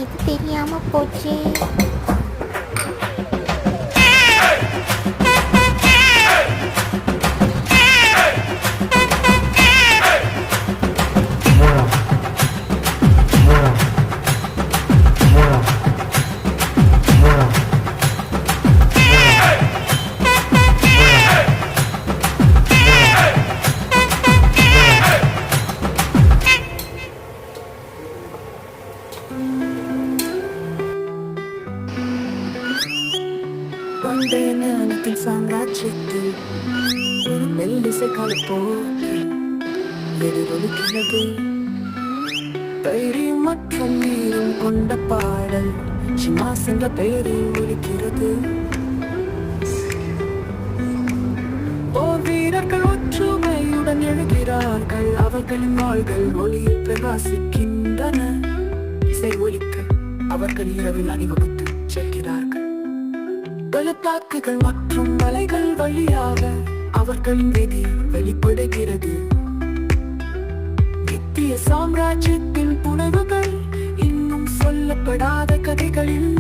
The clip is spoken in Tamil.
இது தெரியாம போச்சு. வந்தேனத்தின் சாம்ராஜ்யத்தில் ஒரு மெல்லிசை காலப்போக்கி எதிரொலிக்கிறது. தைரியம் மற்றும் நீரும் கொண்ட பாடல் சிமாஸ் என்ற பெயரில் ஒலிக்கிறது. போர் வீரர்கள் ஒற்றுமையுடன் எழுகிறார்கள். அவர்களின் வாள்கள் ஒளியில் பிரகாசிக்கின்றன. இசை ஒலிக்க அவர்கள் இரவில் அணிவகுத்து செல்கிறார்கள். பள்ளத்தாக்குகள் மற்றும் மலைகள் வழியாக அவர்களின் விதி வெளிப்படுகிறது. நித்திய சாம்ராஜ்யத்தின் புனைவுகள் இன்னும் சொல்லப்படாத கதைகளில்